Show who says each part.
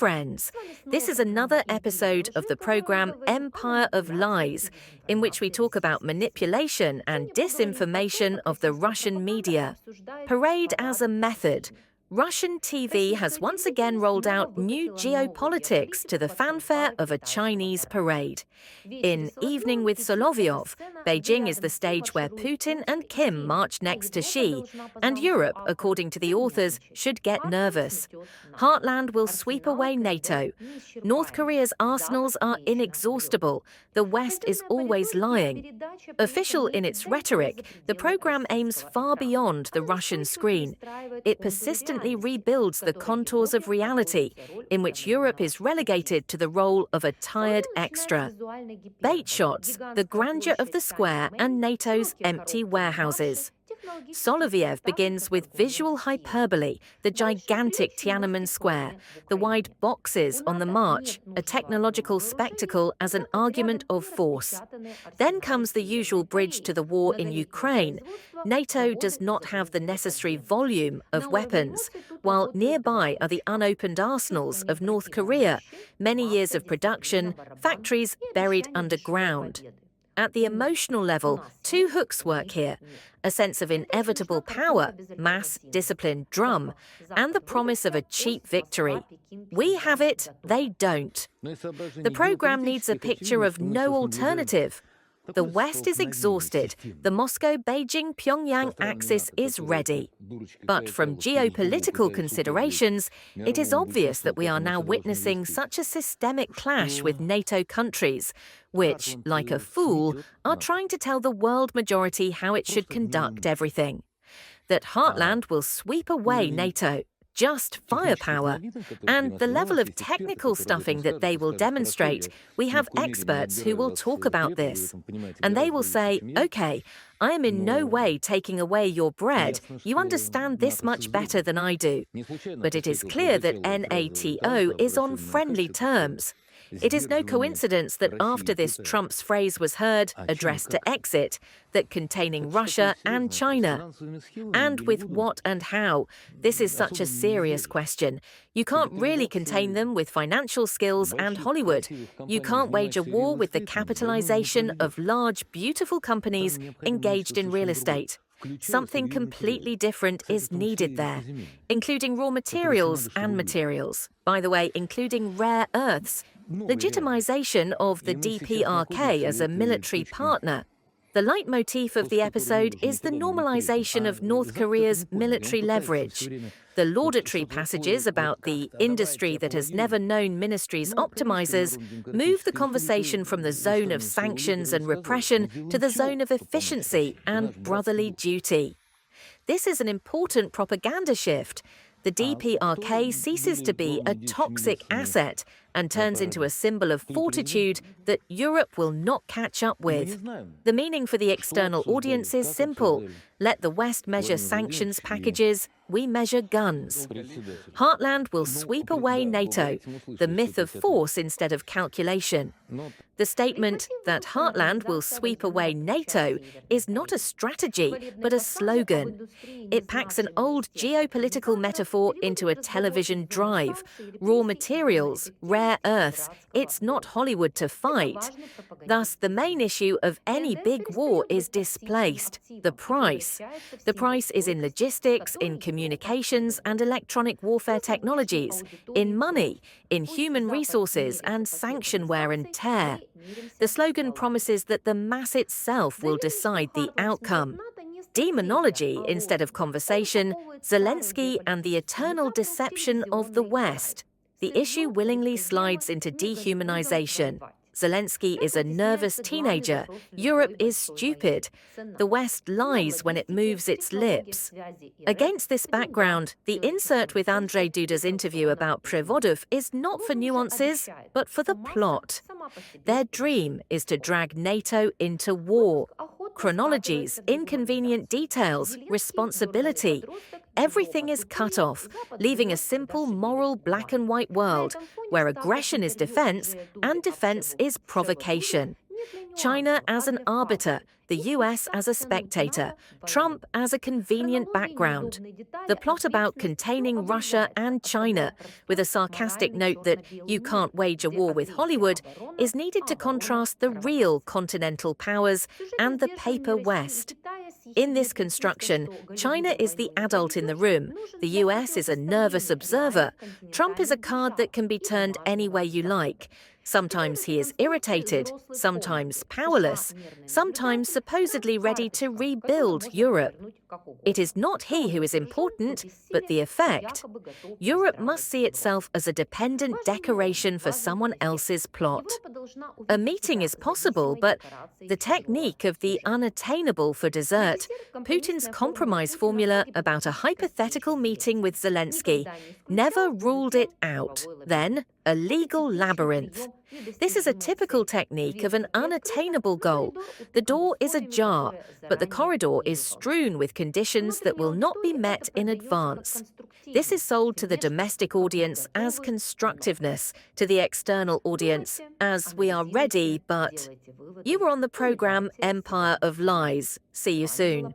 Speaker 1: friends. This is another episode of the program Empire of Lies, in which we talk about manipulation and disinformation of the Russian media. Parade as a method. Russian TV has once again rolled out new geopolitics to the fanfare of a Chinese parade. In Evening with Solovyov, Beijing is the stage where Putin and Kim march next to Xi, and Europe, according to the authors, should get nervous. Heartland will sweep away NATO. North Korea's arsenals are inexhaustible. The West is always lying. Official in its rhetoric, the program aims far beyond the Russian screen. It persistently rebuilds the contours of reality, in which Europe is relegated to the role of a tired extra. Bait shots, the grandeur of the square and NATO's empty warehouses. Soloviev begins with visual hyperbole, the gigantic Tiananmen Square, the wide boxes on the march, a technological spectacle as an argument of force. Then comes the usual bridge to the war in Ukraine. NATO does not have the necessary volume of weapons, while nearby are the unopened arsenals of North Korea, many years of production, factories buried underground. At the emotional level, two hooks work here: a sense of inevitable power, mass, discipline, drum, and the promise of a cheap victory. We have it, they don't. The program needs a picture of no alternative. The West is exhausted. The Moscow-Beijing-Pyongyang axis is ready. But from geopolitical considerations, it is obvious that we are now witnessing such a systemic clash with NATO countries, which, like a fool, are trying to tell the world majority how it should conduct everything. That Heartland will sweep away NATO. Just firepower. And the level of technical stuffing that they will demonstrate, we have experts who will talk about this. And they will say, okay, I am in no way taking away your bread. You understand this much better than I do. But it is clear that NATO is on friendly terms. It is no coincidence that after this Trump's phrase was heard, addressed to exit, that containing Russia and China. And with what and how? This is such a serious question. You can't really contain them with financial skills and Hollywood. You can't wage a war with the capitalization of large, beautiful companies engaged in real estate. Something completely different is needed there, including raw materials and materials. By the way, including rare earths. Legitimization of the DPRK as a military partner. The leitmotif of the episode is the normalization of North Korea's military leverage. The laudatory passages about the industry that has never known ministry's optimizers move the conversation from the zone of sanctions and repression to the zone of efficiency and brotherly duty. This is an important propaganda shift. The DPRK ceases to be a toxic asset and turns into a symbol of fortitude that Europe will not catch up with. The meaning for the external audience is simple. Let the West measure sanctions packages, we measure guns. Heartland will sweep away NATO, the myth of force instead of calculation. The statement that Heartland will sweep away NATO is not a strategy, but a slogan. It packs an old geopolitical metaphor into a television drive. Raw materials, rare earths, it's not Hollywood to fight. Thus, the main issue of any big war is displaced: the price. The price is in logistics, in communications and electronic warfare technologies, in money, in human resources and sanction wear and tear. The slogan promises that the mass itself will decide the outcome. Demonology instead of conversation, Zelensky and the eternal deception of the West. The issue willingly slides into dehumanization. Zelensky is a nervous teenager. Europe is stupid. The West lies when it moves its lips. Against this background, the insert with Andrzej Duda's interview about Przewodów is not for nuances, but for the plot. Their dream is to drag NATO into war. Chronologies, inconvenient details, responsibility. Everything is cut off, leaving a simple moral black and white world where aggression is defense and defense is provocation. China as an arbiter, the US as a spectator, Trump as a convenient background. The plot about containing Russia and China, with a sarcastic note that you can't wage a war with Hollywood, is needed to contrast the real continental powers and the paper West. In this construction, China is the adult in the room, the US is a nervous observer, Trump is a card that can be turned any way you like. Sometimes he is irritated, sometimes powerless, sometimes supposedly ready to rebuild Europe. It is not he who is important, but the effect. Europe must see itself as a dependent decoration for someone else's plot. A meeting is possible, but the technique of the unattainable for dessert, Putin's compromise formula about a hypothetical meeting with Zelensky, never ruled it out. Then, a legal labyrinth. This is a typical technique of an unattainable goal. The door is ajar, but the corridor is strewn with conditions that will not be met in advance. This is sold to the domestic audience as constructiveness, to the external audience as we are ready, but... You were on the program Empire of Lies. See you soon.